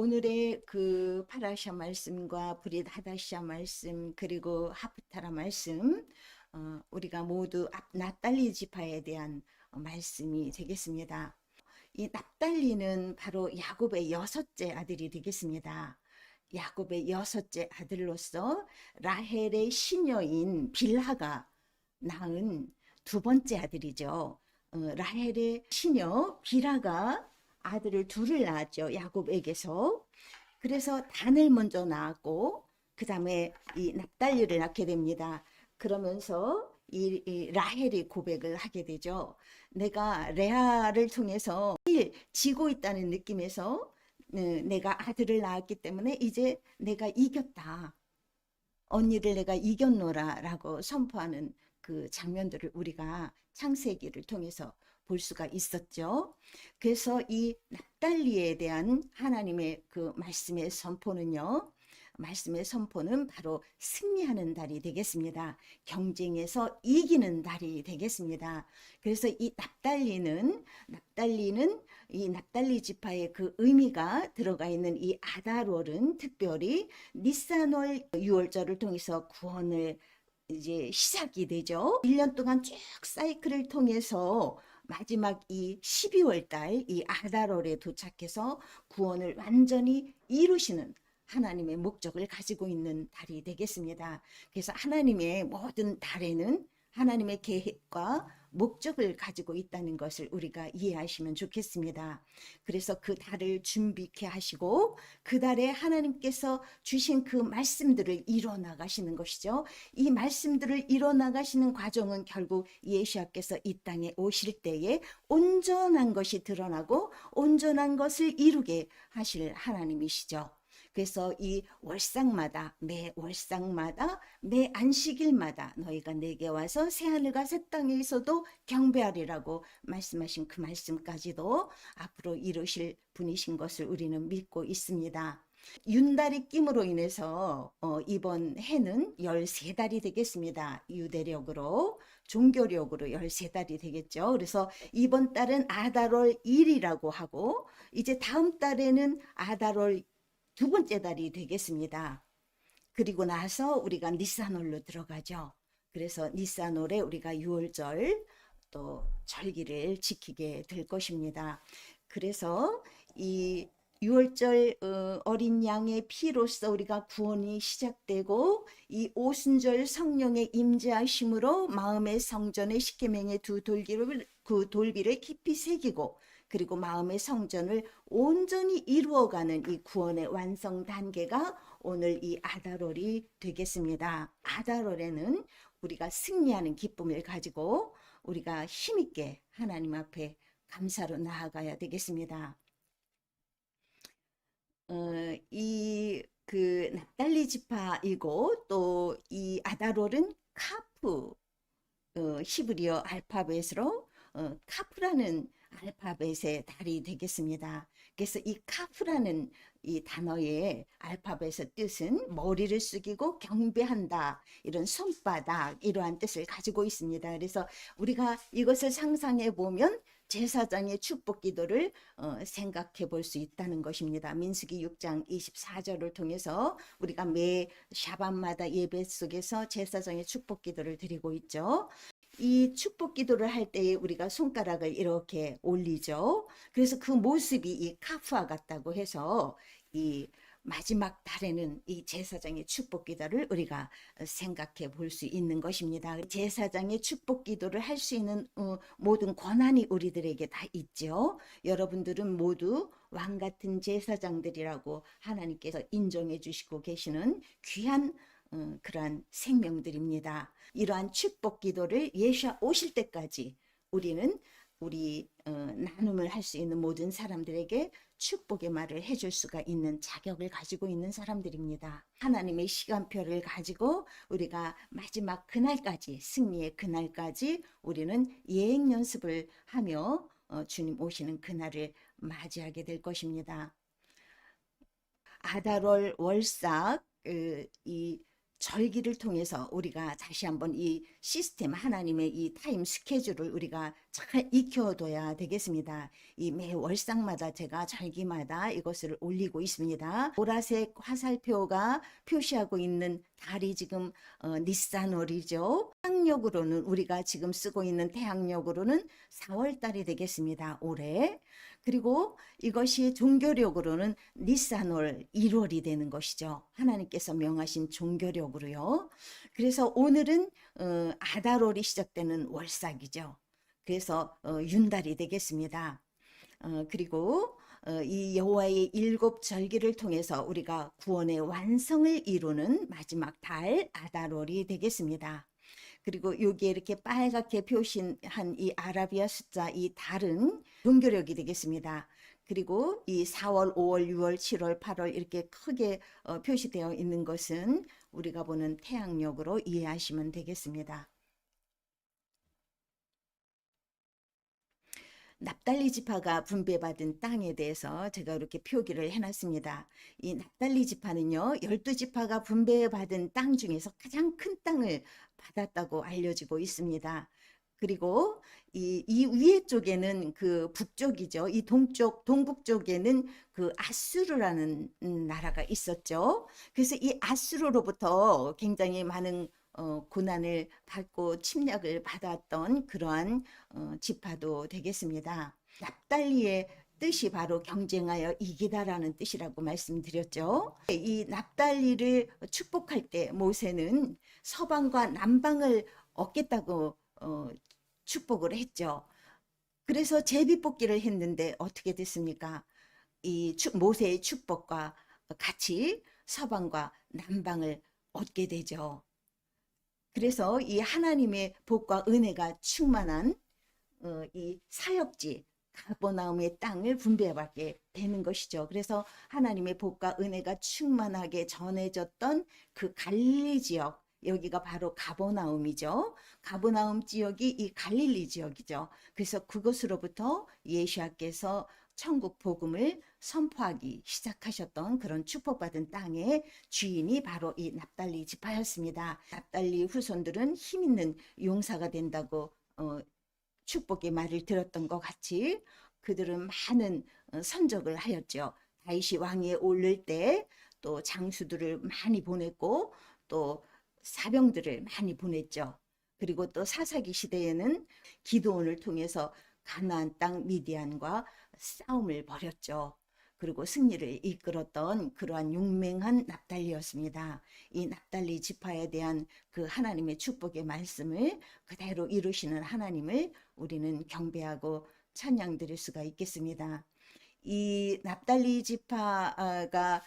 오늘의 그 파라샤 말씀과 브릿 하다샤 말씀 그리고 하프타라 말씀 우리가 모두 납달리 지파에 대한 말씀이 되겠습니다. 이 납달리는 바로 야곱의 여섯째 아들이 되겠습니다. 야곱의 여섯째 아들로서 라헬의 시녀인 빌하가 낳은 두 번째 아들이죠. 라헬의 시녀 빌하가 아들을 둘을 낳았죠. 야곱에게서. 그래서 단을 먼저 낳았고 그 다음에 이 납달리를 낳게 됩니다. 그러면서 이 라헬이 고백을 하게 되죠. 내가 레아를 통해서 지고 있다는 느낌에서 내가 아들을 낳았기 때문에 이제 내가 이겼다. 언니를 내가 이겼노라 라고 선포하는 그 장면들을 우리가 창세기를 통해서 볼 수가 있었죠. 그래서 이 납달리에 대한 하나님의 그 말씀의 선포는 바로 승리하는 달이 되겠습니다. 경쟁에서 이기는 달이 되겠습니다. 그래서 이 납달리는 이 납달리 지파의 그 의미가 들어가 있는 이 아달월은 특별히 니산월 유월절을 통해서 구원을 이제 시작이 되죠. 1년 동안 쭉 사이클을 통해서 마지막 이 12월 달 이 아달월에 도착해서 구원을 완전히 이루시는 하나님의 목적을 가지고 있는 달이 되겠습니다. 그래서 하나님의 모든 달에는 하나님의 계획과 목적을 가지고 있다는 것을 우리가 이해하시면 좋겠습니다. 그래서 그 달을 준비케 하시고 그 달에 하나님께서 주신 그 말씀들을 이뤄 나가시는 것이죠. 이 말씀들을 이뤄 나가시는 과정은 결국 예수께서 이 땅에 오실 때에 온전한 것이 드러나고 온전한 것을 이루게 하실 하나님이시죠. 그래서 이 월상마다 매 월상마다 매 안식일마다 너희가 내게 와서 새하늘과 새 땅에서도 경배하리라고 말씀하신 그 말씀까지도 앞으로 이루실 분이신 것을 우리는 믿고 있습니다. 윤달이 낌으로 인해서 이번 해는 13달이 되겠습니다. 유대력으로 종교력으로 13달이 되겠죠. 그래서 이번 달은 아달월 1이라고 하고 이제 다음 달에는 아달월 두 번째 달이 되겠습니다. 그리고 나서 우리가 니산월로 들어가죠. 그래서 니산월에 우리가 유월절 또 절기를 지키게 될 것입니다. 그래서 이 유월절 어린 양의 피로써 우리가 구원이 시작되고 이 오순절 성령의 임재하심으로 마음의 성전의 십계명의 그 돌비를 깊이 새기고 그리고 마음의 성전을 온전히 이루어가는 이 구원의 완성 단계가 오늘 이 아달월이 되겠습니다. 아달월에는 우리가 승리하는 기쁨을 가지고 우리가 힘있게 하나님 앞에 감사로 나아가야 되겠습니다. 이 그 납달리 지파이고 또 이 아달월은 카프 히브리어 알파벳으로 카프라는 알파벳의 달이 되겠습니다. 그래서 이 카프라는 이 단어의 알파벳의 뜻은 머리를 숙이고 경배한다 이런 손바닥 이러한 뜻을 가지고 있습니다. 그래서 우리가 이것을 상상해 보면 제사장의 축복 기도를 생각해 볼 수 있다는 것입니다. 민수기 6장 24절을 통해서 우리가 매 샤밤마다 예배 속에서 제사장의 축복 기도를 드리고 있죠. 이 축복 기도를 할 때에 우리가 손가락을 이렇게 올리죠. 그래서 그 모습이 이 카프와 같다고 해서 이 마지막 달에는 이 제사장의 축복 기도를 우리가 생각해 볼 수 있는 것입니다. 제사장의 축복 기도를 할 수 있는 모든 권한이 우리들에게 다 있죠. 여러분들은 모두 왕 같은 제사장들이라고 하나님께서 인정해 주시고 계시는 귀한 그러한 생명들입니다. 이러한 축복 기도를 예수가 오실 때까지 우리는 우리 나눔을 할 수 있는 모든 사람들에게 축복의 말을 해줄 수가 있는 자격을 가지고 있는 사람들입니다. 하나님의 시간표를 가지고 우리가 마지막 그날까지 승리의 그날까지 우리는 예행 연습을 하며 주님 오시는 그날을 맞이하게 될 것입니다. 아달월 월삭 이 절기를 통해서 우리가 다시 한번 이 시스템, 하나님의 이 타임 스케줄을 우리가 잘 익혀둬야 되겠습니다. 이 매 월상마다 제가 절기마다 이것을 올리고 있습니다. 보라색 화살표가 표시하고 있는 달이 지금 니산월이죠. 태양력으로는 우리가 지금 쓰고 있는 태양력으로는 4월 달이 되겠습니다. 올해. 그리고 이것이 종교력으로는 니산월 1월이 되는 것이죠. 하나님께서 명하신 종교력으로요. 그래서 오늘은 아달월이 시작되는 월삭이죠. 그래서 윤달이 되겠습니다. 그리고 이 여호와의 일곱 절기를 통해서 우리가 구원의 완성을 이루는 마지막 달 아달월이 되겠습니다. 그리고 여기에 이렇게 빨갛게 표시한 이 아라비아 숫자 이 달은 종교력이 되겠습니다. 그리고 이 4월, 5월, 6월, 7월, 8월 이렇게 크게 표시되어 있는 것은 우리가 보는 태양력으로 이해하시면 되겠습니다. 납달리 지파가 분배받은 땅에 대해서 제가 이렇게 표기를 해놨습니다. 이 납달리 지파는요, 12지파가 분배받은 땅 중에서 가장 큰 땅을 받았다고 알려지고 있습니다. 그리고 이 위에 쪽에는 그 북쪽이죠. 이 동북쪽에는 그 아수르라는 나라가 있었죠. 그래서 이 아수르로부터 굉장히 많은 고난을 받고 침략을 받았던 그러한 지파도 되겠습니다. 납달리의 뜻이 바로 경쟁하여 이기다라는 뜻이라고 말씀드렸죠. 이 납달리를 축복할 때 모세는 서방과 남방을 얻겠다고 축복을 했죠. 그래서 제비뽑기를 했는데 어떻게 됐습니까? 이 모세의 축복과 같이 서방과 남방을 얻게 되죠. 그래서 이 하나님의 복과 은혜가 충만한 이 사역지 가버나움의 땅을 분배받게 되는 것이죠. 그래서 하나님의 복과 은혜가 충만하게 전해졌던 그 갈릴리 지역, 여기가 바로 가버나움이죠. 가버나움 지역이 이 갈릴리 지역이죠. 그래서 그것으로부터 예수님께서 천국 복음을 선포하기 시작하셨던 그런 축복받은 땅의 주인이 바로 이 납달리 지파였습니다. 납달리 후손들은 힘 있는 용사가 된다고 축복의 말을 들었던 것 같이 그들은 많은 선적을 하였죠. 다윗이 왕위에 오를 때 또 장수들을 많이 보냈고 또 사병들을 많이 보냈죠. 그리고 또 사사기 시대에는 기드온을 통해서 가나안 땅 미디안과 싸움을 벌였죠. 그리고 승리를 이끌었던 그러한 용맹한 납달리였습니다. 이 납달리 지파에 대한 그 하나님의 축복의 말씀을 그대로 이루시는 하나님을 우리는 경배하고 찬양 드릴 수가 있겠습니다. 이 납달리 지파가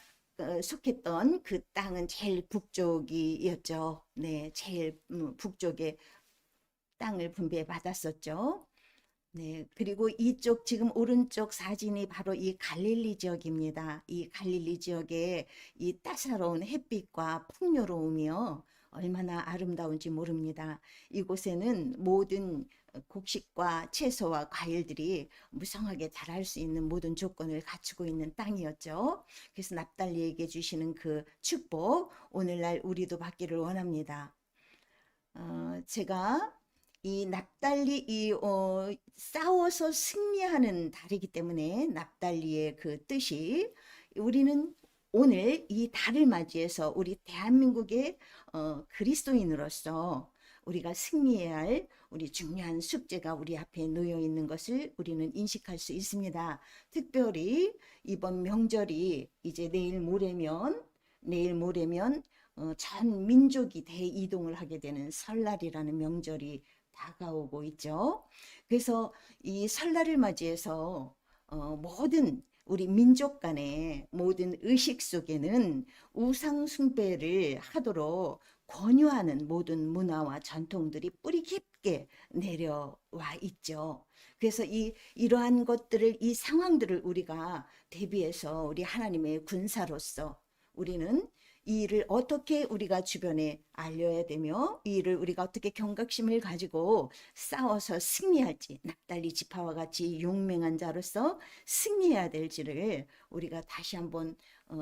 속했던 그 땅은 제일 북쪽이었죠. 네, 제일 북쪽에 땅을 분배받았었죠. 네, 그리고 이쪽 지금 오른쪽 사진이 바로 이 갈릴리 지역입니다. 이 갈릴리 지역에 이 따사로운 햇빛과 풍요로움이요. 얼마나 아름다운지 모릅니다. 이곳에는 모든 곡식과 채소와 과일들이 무성하게 자랄 수 있는 모든 조건을 갖추고 있는 땅이었죠. 그래서 납달리에게 주시는 그 축복, 오늘날 우리도 받기를 원합니다. 제가 이 납달리 싸워서 승리하는 달이기 때문에 납달리의 그 뜻이 우리는 오늘 이 달을 맞이해서 우리 대한민국의 그리스도인으로서 우리가 승리해야 할 우리 중요한 숙제가 우리 앞에 놓여 있는 것을 우리는 인식할 수 있습니다. 특별히 이번 명절이 이제 내일 모레면 전 민족이 대이동을 하게 되는 설날이라는 명절이 다가오고 있죠. 그래서 이 설날을 맞이해서 모든 우리 민족 간의 모든 의식 속에는 우상 숭배를 하도록 권유하는 모든 문화와 전통들이 뿌리 깊게 내려와 있죠. 그래서 이러한 것들을 이 상황들을 우리가 대비해서 우리 하나님의 군사로서 우리는 이 일을 어떻게 우리가 주변에 알려야 되며 이 일을 우리가 어떻게 경각심을 가지고 싸워서 승리할지, 납달리 지파와 같이 용맹한 자로서 승리해야 될지를 우리가 다시 한번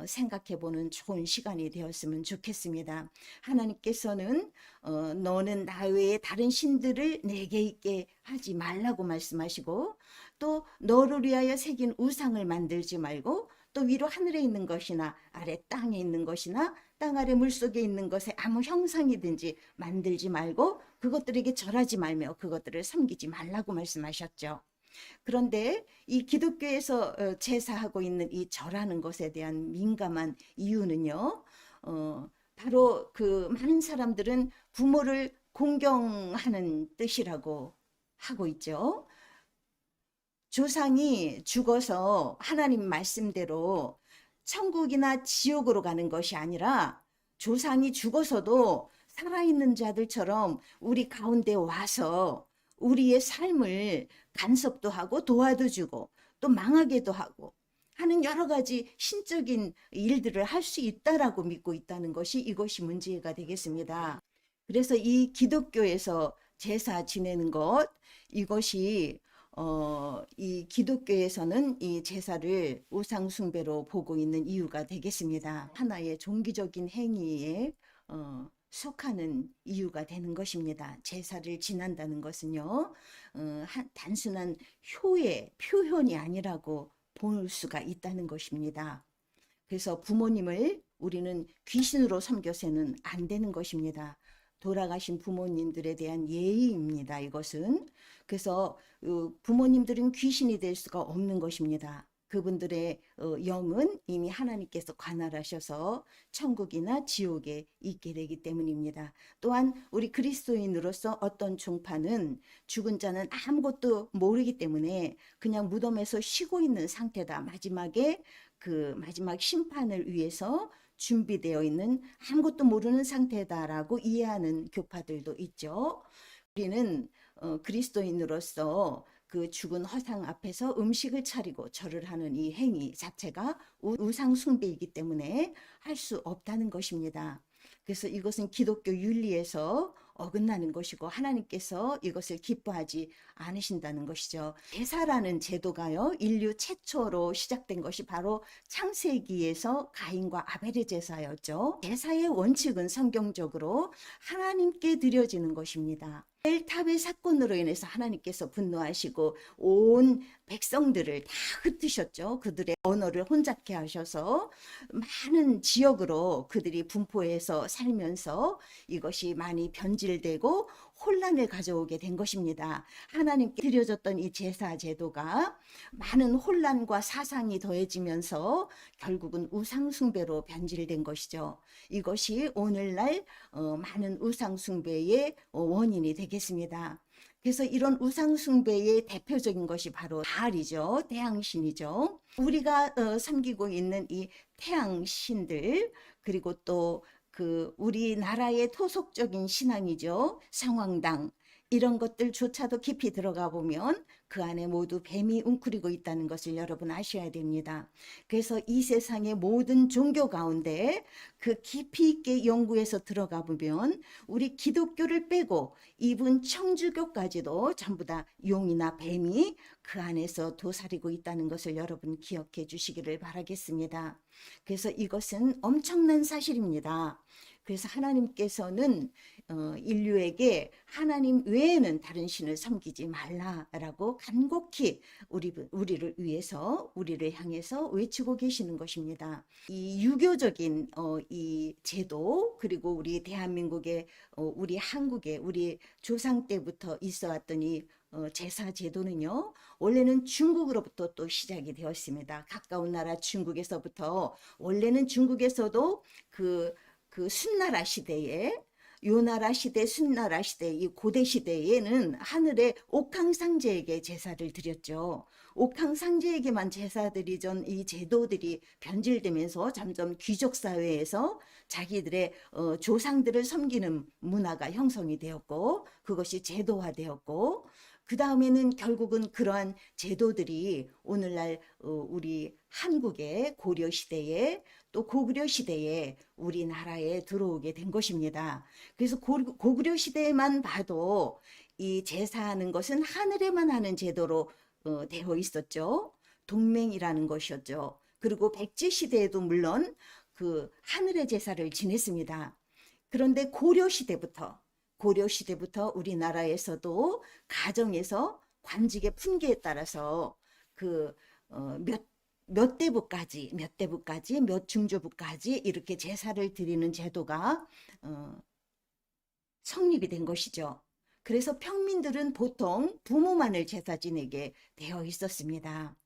생각해 보는 좋은 시간이 되었으면 좋겠습니다. 하나님께서는 너는 나 외에 다른 신들을 내게 있게 하지 말라고 말씀하시고, 또 너를 위하여 새긴 우상을 만들지 말고, 또 위로 하늘에 있는 것이나 아래 땅에 있는 것이나 땅 아래 물속에 있는 것에 아무 형상이든지 만들지 말고 그것들에게 절하지 말며 그것들을 섬기지 말라고 말씀하셨죠. 그런데 이 기독교에서 제사하고 있는 이 절하는 것에 대한 민감한 이유는요, 바로 그 많은 사람들은 부모를 공경하는 뜻이라고 하고 있죠. 조상이 죽어서 하나님 말씀대로 천국이나 지옥으로 가는 것이 아니라 조상이 죽어서도 살아있는 자들처럼 우리 가운데 와서 우리의 삶을 간섭도 하고 도와도 주고 또 망하게도 하고 하는 여러 가지 신적인 일들을 할 수 있다라고 믿고 있다는 것이 이것이 문제가 되겠습니다. 그래서 이 기독교에서 제사 지내는 것, 이것이 이 기독교에서는 이 제사를 우상 숭배로 보고 있는 이유가 되겠습니다. 하나의 종교적인 행위에 속하는 이유가 되는 것입니다. 제사를 지낸다는 것은요, 단순한 효의 표현이 아니라고 볼 수가 있다는 것입니다. 그래서 부모님을 우리는 귀신으로 섬겨서는 안 되는 것입니다. 돌아가신 부모님들에 대한 예의입니다. 이것은. 그래서 부모님들은 귀신이 될 수가 없는 것입니다. 그분들의 영은 이미 하나님께서 관할하셔서 천국이나 지옥에 있게 되기 때문입니다. 또한 우리 그리스도인으로서 어떤 종파는 죽은 자는 아무것도 모르기 때문에 그냥 무덤에서 쉬고 있는 상태다. 마지막에 그 마지막 심판을 위해서 준비되어 있는 아무것도 모르는 상태다라고 이해하는 교파들도 있죠. 우리는 그리스도인으로서 그 죽은 허상 앞에서 음식을 차리고 절을 하는 이 행위 자체가 우상 숭배이기 때문에 할 수 없다는 것입니다. 그래서 이것은 기독교 윤리에서 어긋나는 것이고 하나님께서 이것을 기뻐하지 않으신다는 것이죠. 제사라는 제도가요, 인류 최초로 시작된 것이 바로 창세기에서 가인과 아벨의 제사였죠. 제사의 원칙은 성경적으로 하나님께 드려지는 것입니다. 탑의 사건으로 인해서 하나님께서 분노하시고 온 백성들을 다 흩으셨죠. 그들의 언어를 혼잡케 하셔서 많은 지역으로 그들이 분포해서 살면서 이것이 많이 변질되고 혼란을 가져오게 된 것입니다. 하나님께 드려졌던 이 제사 제도가 많은 혼란과 사상이 더해지면서 결국은 우상숭배로 변질된 것이죠. 이것이 오늘날 많은 우상숭배의 원인이 되겠습니다. 그래서 이런 우상숭배의 대표적인 것이 바로 바알이죠. 태양신이죠. 우리가 섬기고 있는 이 태양신들, 그리고 또 그 우리나라의 토속적인 신앙이죠. 성황당, 이런 것들조차도 깊이 들어가 보면 그 안에 모두 뱀이 웅크리고 있다는 것을 여러분 아셔야 됩니다. 그래서 이 세상의 모든 종교 가운데 그 깊이 있게 연구해서 들어가 보면 우리 기독교를 빼고 이분 청주교까지도 전부 다 용이나 뱀이 그 안에서 도사리고 있다는 것을 여러분 기억해 주시기를 바라겠습니다. 그래서 이것은 엄청난 사실입니다. 그래서 하나님께서는 인류에게 하나님 외에는 다른 신을 섬기지 말라라고 간곡히 우리를 위해서, 우리를 향해서 외치고 계시는 것입니다. 이 유교적인 이 제도, 그리고 우리 대한민국의 우리 한국의 우리 조상 때부터 있어 왔던 이 제사 제도는요, 원래는 중국으로부터 또 시작이 되었습니다. 가까운 나라 중국에서부터, 원래는 중국에서도 그 순나라 시대에, 요나라 시대, 순나라 시대, 이 고대 시대에는 하늘의 옥황상제에게 제사를 드렸죠. 옥황상제에게만 제사 드리던 이 제도들이 변질되면서 점점 귀족 사회에서 자기들의 조상들을 섬기는 문화가 형성이 되었고, 그것이 제도화되었고, 그 다음에는 결국은 그러한 제도들이 오늘날 우리 한국의 고려 시대에 또 고구려 시대에 우리나라에 들어오게 된 것입니다. 그래서 고구려 시대에만 봐도 이 제사하는 것은 하늘에만 하는 제도로 되어 있었죠. 동맹이라는 것이었죠. 그리고 백제 시대에도 물론 그 하늘의 제사를 지냈습니다. 그런데 고려 시대부터 우리나라에서도 가정에서 관직의 풍계에 따라서 그 몇 대부까지 몇 중조부까지 이렇게 제사를 드리는 제도가 성립이 된 것이죠. 그래서 평민들은 보통 부모만을 제사 지내게 되어 있었습니다.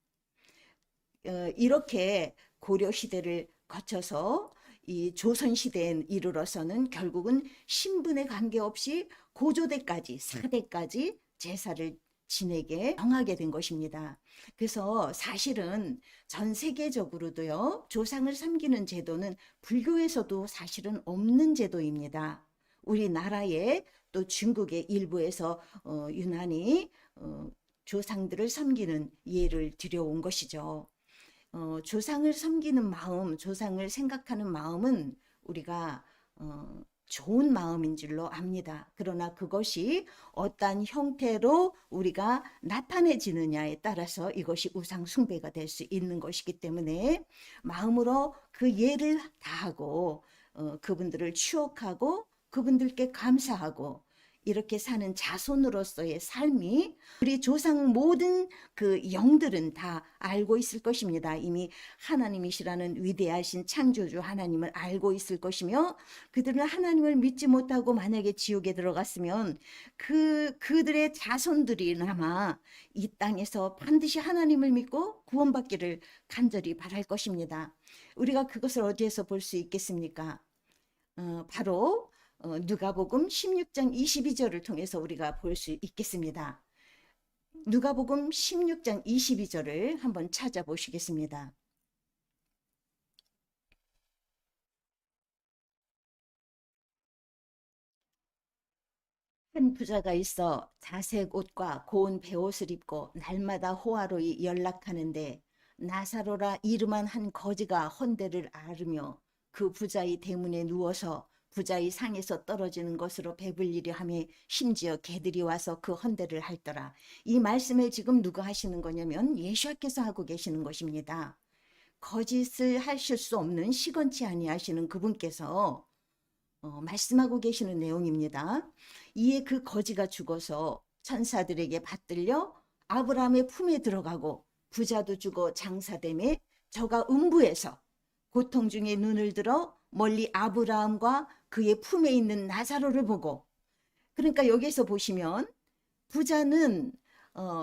이렇게 고려 시대를 거쳐서 이 조선 시대에 이르러서는 결국은 신분에 관계없이 고조대까지 4대까지 제사를 지내게 정하게 된 것입니다. 그래서 사실은 전 세계적으로도요, 조상을 섬기는 제도는 불교에서도 사실은 없는 제도입니다. 우리나라에 또 중국의 일부에서 유난히 조상들을 섬기는 예를 들여온 것이죠. 조상을 섬기는 마음, 조상을 생각하는 마음은 우리가 좋은 마음인 줄로 압니다. 그러나 그것이 어떠한 형태로 우리가 나타내지느냐에 따라서 이것이 우상 숭배가 될 수 있는 것이기 때문에 마음으로 그 예를 다하고 그분들을 추억하고 그분들께 감사하고 이렇게 사는 자손으로서의 삶이 우리 조상 모든 그 영들은 다 알고 있을 것입니다. 이미 하나님이시라는 위대하신 창조주 하나님을 알고 있을 것이며 그들은 하나님을 믿지 못하고 만약에 지옥에 들어갔으면 그들의 자손들이나마 이 땅에서 반드시 하나님을 믿고 구원받기를 간절히 바랄 것입니다. 우리가 그것을 어디에서 볼 수 있겠습니까? 바로 누가복음 16장 22절을 통해서 우리가 볼 수 있겠습니다. 누가복음 16장 22절을 한번 찾아보시겠습니다. 한 부자가 있어 자색 옷과 고운 베옷을 입고 날마다 호화로이 연락하는데 나사로라 이름한 한 거지가 헌대를 앓으며 그 부자의 대문에 누워서 부자의 상에서 떨어지는 것으로 배불리려 하며 심지어 개들이 와서 그 헌대를 핥더라. 이 말씀을 지금 누가 하시는 거냐면 예수께서 하고 계시는 것입니다. 거짓을 하실 수 없는 시건치 아니하시는 그분께서 말씀하고 계시는 내용입니다. 이에 그 거지가 죽어서 천사들에게 받들려 아브라함의 품에 들어가고 부자도 죽어 장사됨에 저가 음부에서 고통 중에 눈을 들어 멀리 아브라함과 그의 품에 있는 나사로를 보고, 그러니까 여기서 보시면 부자는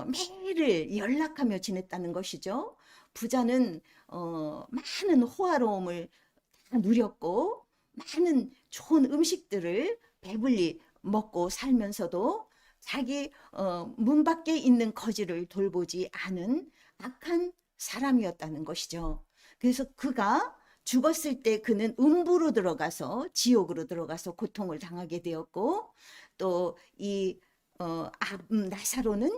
매일을 연락하며 지냈다는 것이죠. 부자는 많은 호화로움을 다 누렸고 많은 좋은 음식들을 배불리 먹고 살면서도 자기 문 밖에 있는 거지를 돌보지 않은 악한 사람이었다는 것이죠. 그래서 그가 죽었을 때 그는 음부로 들어가서 지옥으로 들어가서 고통을 당하게 되었고 또 이 나사로는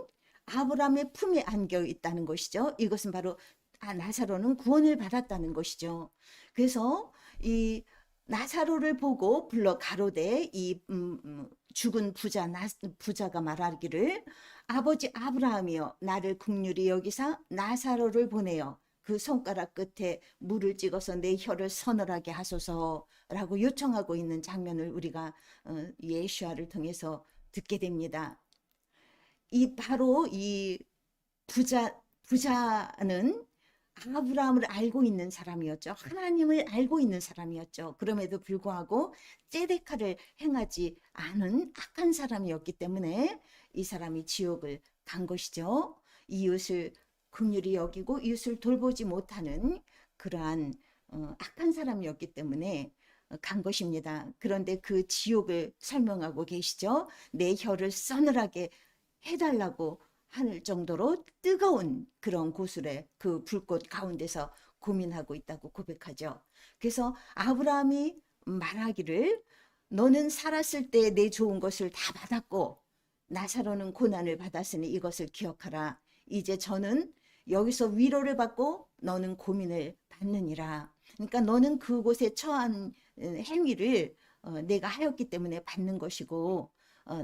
아브라함의 품에 안겨 있다는 것이죠. 이것은 바로 나사로는 구원을 받았다는 것이죠. 그래서 이 나사로를 보고 불러 가로되 이 죽은 부자가 말하기를 아버지 아브라함이여 나를 긍휼히 여기사 나사로를 보내어 그 손가락 끝에 물을 찍어서 내 혀를 서늘하게 하소서라고 요청하고 있는 장면을 우리가 예수아를 통해서 듣게 됩니다. 바로 이 부자는 아브라함을 알고 있는 사람이었죠. 하나님을 알고 있는 사람이었죠. 그럼에도 불구하고 ጼ데카를 행하지 않은 악한 사람이었기 때문에 이 사람이 지옥을 간 것이죠. 이웃을 긍휼히 여기고 이웃을 돌보지 못하는 그러한 악한 사람이었기 때문에 간 것입니다. 그런데 그 지옥을 설명하고 계시죠. 내 혀를 서늘하게 해달라고 할 정도로 뜨거운 그런 고술의 그 불꽃 가운데서 고민하고 있다고 고백하죠. 그래서 아브라함이 말하기를 너는 살았을 때 내 좋은 것을 다 받았고 나사로는 고난을 받았으니 이것을 기억하라. 이제 저는 여기서 위로를 받고 너는 고민을 받느니라. 그러니까 너는 그곳에 처한 행위를 내가 하였기 때문에 받는 것이고,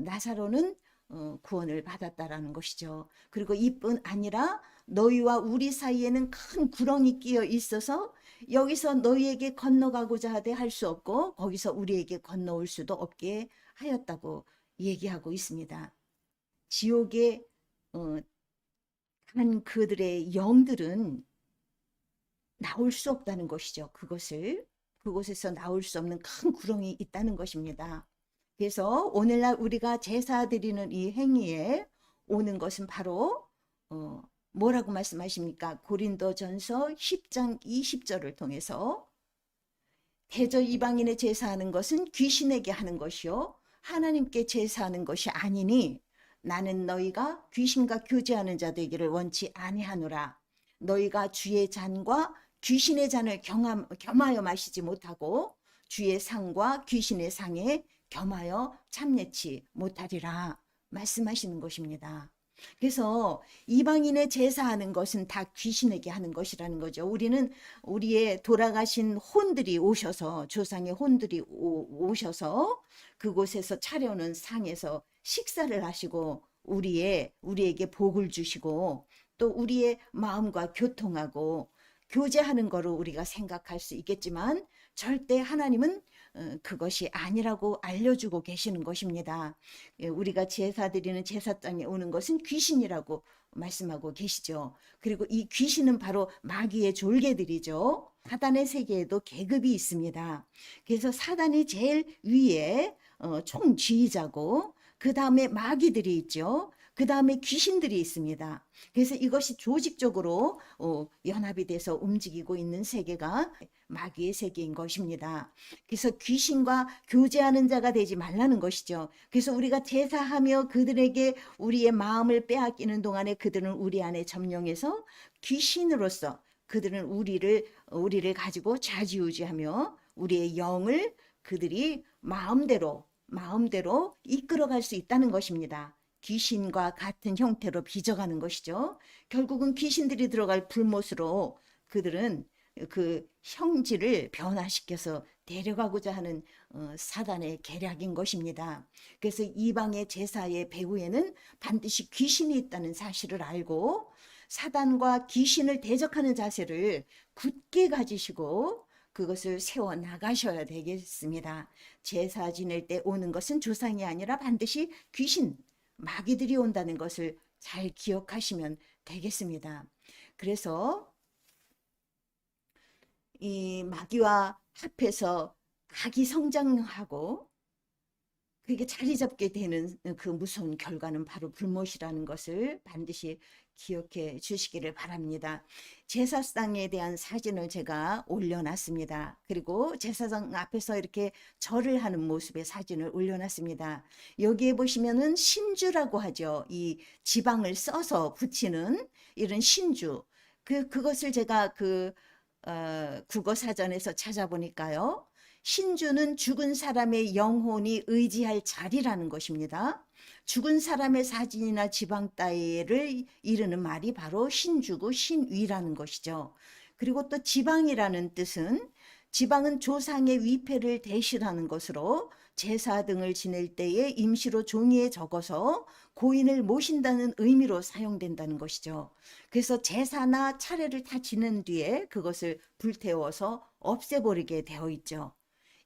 나사로는 구원을 받았다라는 것이죠. 그리고 이뿐 아니라 너희와 우리 사이에는 큰 구렁이 끼어 있어서 여기서 너희에게 건너가고자 하되 할 수 없고 거기서 우리에게 건너올 수도 없게 하였다고 얘기하고 있습니다. 지옥에 간 그들의 영들은 나올 수 없다는 것이죠. 그곳에서 나올 수 없는 큰 구렁이 있다는 것입니다. 그래서 오늘날 우리가 제사 드리는 이 행위에 오는 것은 바로 뭐라고 말씀하십니까? 고린도전서 10장 20절을 통해서 대저 이방인의 제사하는 것은 귀신에게 하는 것이요 하나님께 제사하는 것이 아니니 나는 너희가 귀신과 교제하는 자 되기를 원치 아니하노라. 너희가 주의 잔과 귀신의 잔을 겸하여 마시지 못하고 주의 상과 귀신의 상에 겸하여 참여치 못하리라 말씀하시는 것입니다. 그래서 이방인의 제사하는 것은 다 귀신에게 하는 것이라는 거죠. 우리는 우리의 돌아가신 혼들이 오셔서, 조상의 혼들이 오셔서 그곳에서 차려놓은 상에서 식사를 하시고 우리에게 복을 주시고 또 우리의 마음과 교통하고 교제하는 거로 우리가 생각할 수 있겠지만 절대 하나님은 그것이 아니라고 알려주고 계시는 것입니다. 우리가 제사 드리는 제사장에 오는 것은 귀신이라고 말씀하고 계시죠. 그리고 이 귀신은 바로 마귀의 졸개들이죠. 사단의 세계에도 계급이 있습니다. 그래서 사단이 제일 위에 총지휘자고 그 다음에 마귀들이 있죠. 그 다음에 귀신들이 있습니다. 그래서 이것이 조직적으로 연합이 돼서 움직이고 있는 세계가 마귀의 세계인 것입니다. 그래서 귀신과 교제하는 자가 되지 말라는 것이죠. 그래서 우리가 제사하며 그들에게 우리의 마음을 빼앗기는 동안에 그들은 우리 안에 점령해서 귀신으로서 그들은 우리를 가지고 좌지우지하며 우리의 영을 그들이 마음대로 이끌어갈 수 있다는 것입니다. 귀신과 같은 형태로 빚어가는 것이죠. 결국은 귀신들이 들어갈 불못으로 그들은 그 형질을 변화시켜서 데려가고자 하는 사단의 계략인 것입니다. 그래서 이방의 제사의 배후에는 반드시 귀신이 있다는 사실을 알고 사단과 귀신을 대적하는 자세를 굳게 가지시고 그것을 세워 나가셔야 되겠습니다. 제사 지낼 때 오는 것은 조상이 아니라 반드시 귀신, 마귀들이 온다는 것을 잘 기억하시면 되겠습니다. 그래서 이 마귀와 합해서 악이 성장하고 그게 자리 잡게 되는 그 무서운 결과는 바로 불못이라는 것을 반드시 기억해 주시기를 바랍니다. 제사상에 대한 사진을 제가 올려놨습니다. 그리고 제사장 앞에서 이렇게 절을 하는 모습의 사진을 올려놨습니다. 여기에 보시면은 신주라고 하죠. 이 지방을 써서 붙이는 이런 신주. 그것을 제가 국어 사전에서 찾아보니까요. 신주는 죽은 사람의 영혼이 의지할 자리라는 것입니다. 죽은 사람의 사진이나 지방 따위를 이르는 말이 바로 신주고 신위라는 것이죠. 그리고 또 지방이라는 뜻은 지방은 조상의 위패를 대신하는 것으로 제사 등을 지낼 때에 임시로 종이에 적어서 고인을 모신다는 의미로 사용된다는 것이죠. 그래서 제사나 차례를 다 지낸 뒤에 그것을 불태워서 없애버리게 되어 있죠.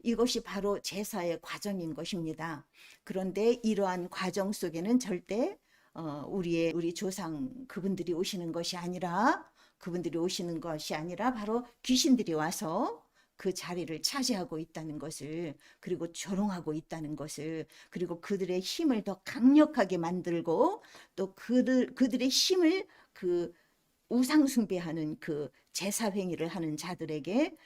이것이 바로 제사의 과정인 것입니다. 그런데 이러한 과정 속에는 절대 우리 조상 그분들이 오시는 것이 아니라 바로 귀신들이 와서 그 자리를 차지하고 있다는 것을, 그리고 조롱하고 있다는 것을, 그리고 그들의 힘을 더 강력하게 만들고 또 그들의 힘을 그 우상숭배하는 그 제사행위를 하는 자들에게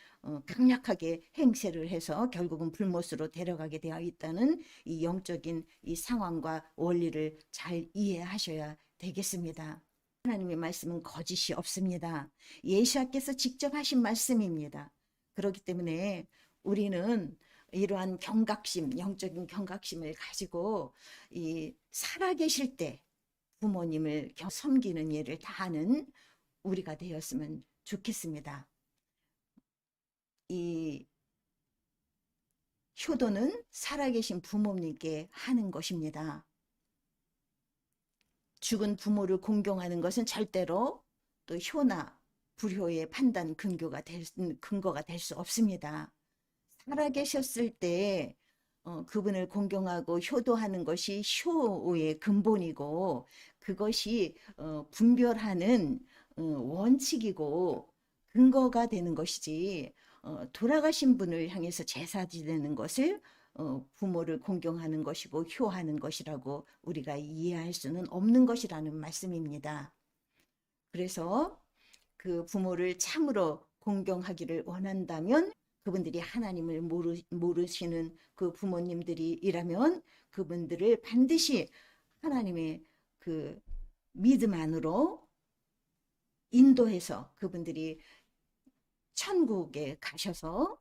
강력하게 행세를 해서 결국은 불못으로 데려가게 되어 있다는 이 영적인 이 상황과 원리를 잘 이해하셔야 되겠습니다. 하나님의 말씀은 거짓이 없습니다. 예수님께서 직접 하신 말씀입니다. 그렇기 때문에 우리는 이러한 경각심, 영적인 경각심을 가지고 이 살아계실 때 부모님을 섬기는 일을 다하는 우리가 되었으면 좋겠습니다. 이 효도는 살아계신 부모님께 하는 것입니다. 죽은 부모를 공경하는 것은 절대로 또 효나 불효의 판단 근거가 될 수 없습니다. 살아계셨을 때 그분을 공경하고 효도하는 것이 효의 근본이고 그것이 분별하는 원칙이고 근거가 되는 것이지 돌아가신 분을 향해서 제사 지내는 것을 부모를 공경하는 것이고 효하는 것이라고 우리가 이해할 수는 없는 것이라는 말씀입니다. 그래서 그 부모를 참으로 공경하기를 원한다면 그분들이 하나님을 모르시는 그 부모님들이라면 그분들을 반드시 하나님의 그 믿음 안으로 인도해서 그분들이 천국에 가셔서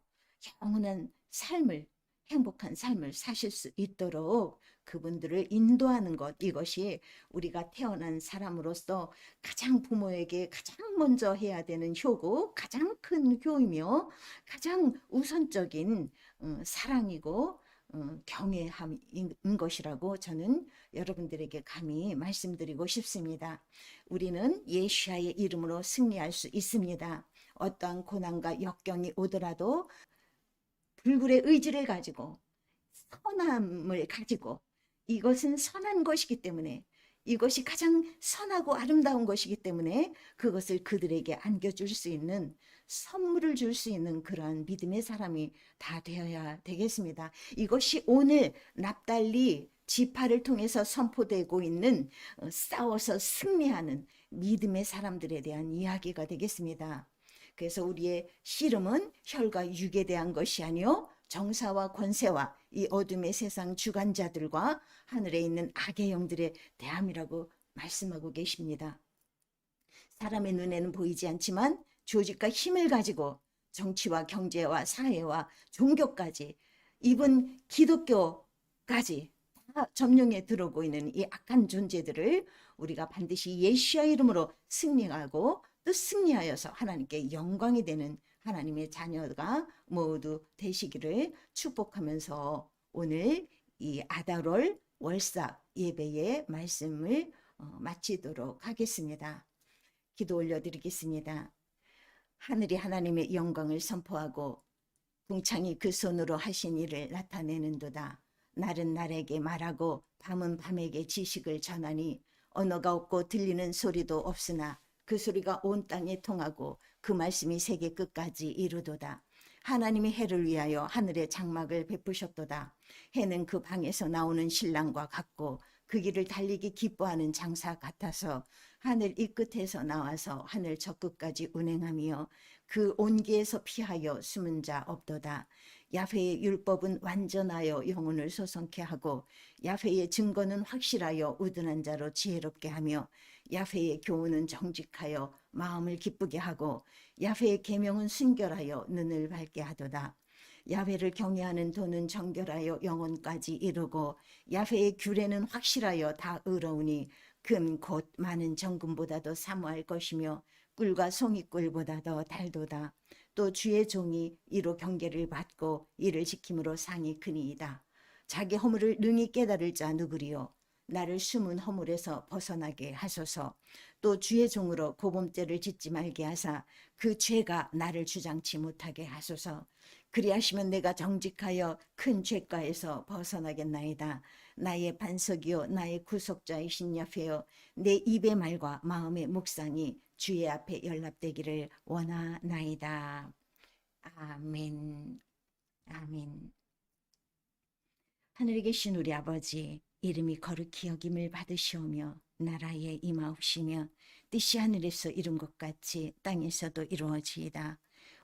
영원한 삶을 행복한 삶을 사실 수 있도록 그분들을 인도하는 것, 이것이 우리가 태어난 사람으로서 가장 부모에게 가장 먼저 해야 되는 효고 가장 큰 효이며 가장 우선적인 사랑이고 경외함인 것이라고 저는 여러분들에게 감히 말씀드리고 싶습니다. 우리는 예수야의 이름으로 승리할 수 있습니다. 어떠한 고난과 역경이 오더라도 불굴의 의지를 가지고 선함을 가지고 이것은 선한 것이기 때문에 이것이 가장 선하고 아름다운 것이기 때문에 그것을 그들에게 안겨줄 수 있는 선물을 줄 수 있는 그러한 믿음의 사람이 다 되어야 되겠습니다. 이것이 오늘 납달리 지파를 통해서 선포되고 있는 싸워서 승리하는 믿음의 사람들에 대한 이야기가 되겠습니다. 그래서 우리의 씨름은 혈과 육에 대한 것이 아니요 정사와 권세와 이 어둠의 세상 주관자들과 하늘에 있는 악의 영들의 대함이라고 말씀하고 계십니다. 사람의 눈에는 보이지 않지만 조직과 힘을 가지고 정치와 경제와 사회와 종교까지 이분 기독교까지 다 점령에 들어오고 있는 이 악한 존재들을 우리가 반드시 예수야 이름으로 승리하고 또 승리하여서 하나님께 영광이 되는 하나님의 자녀가 모두 되시기를 축복하면서 오늘 이 아달월 월삭 예배의 말씀을 마치도록 하겠습니다. 기도 올려드리겠습니다. 하늘이 하나님의 영광을 선포하고 궁창이 그 손으로 하신 일을 나타내는도다. 날은 날에게 말하고 밤은 밤에게 지식을 전하니 언어가 없고 들리는 소리도 없으나 그 소리가 온 땅에 통하고 그 말씀이 세계 끝까지 이루도다. 하나님이 해를 위하여 하늘의 장막을 베푸셨도다. 해는 그 방에서 나오는 신랑과 같고 그 길을 달리기 기뻐하는 장사 같아서 하늘 이 끝에서 나와서 하늘 저 끝까지 운행하며 그 온기에서 피하여 숨은 자 없도다. 야훼의 율법은 완전하여 영혼을 소성케 하고 야훼의 증거는 확실하여 우둔한 자로 지혜롭게 하며 야훼의 교훈은 정직하여 마음을 기쁘게 하고 야훼의 계명은 순결하여 눈을 밝게 하도다. 야훼를 경외하는 도는 정결하여 영혼까지 이루고 야훼의 규례는 확실하여 다 의로우니 금 곧 많은 정금보다도 사모할 것이며 꿀과 송이꿀보다 더 달도다. 또 주의 종이 이로 경계를 받고 이를 지킴으로 상이 크니이다. 자기 허물을 능히 깨달을 자 누구리요. 나를 숨은 허물에서 벗어나게 하소서. 또 주의 종으로 고범죄를 짓지 말게 하사 그 죄가 나를 주장치 못하게 하소서. 그리하시면 내가 정직하여 큰 죄가에서 벗어나겠나이다. 나의 반석이요 나의 구속자이신 야훼여 내 입의 말과 마음의 묵상이 주의 앞에 연락되기를 원하나이다. 아멘. 아멘. 하늘에 계신 우리 아버지, 이름이 거룩히 여김을 받으시오며 나라에 임하옵시며 뜻이 하늘에서 이룬 것 같이 땅에서도 이루어지이다.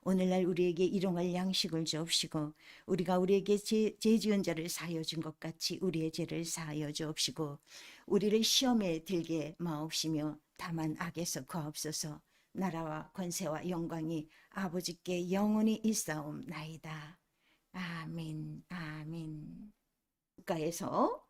오늘날 우리에게 일용할 양식을 주옵시고 우리가 우리에게 죄 지은 자를 사하여 준 것 같이 우리의 죄를 사하여 주옵시고 우리를 시험에 들게 마옵시며 다만 악에서 구하옵소서. 나라와 권세와 영광이 아버지께 영원히 있사옵나이다. 아멘, 아멘. 국가에서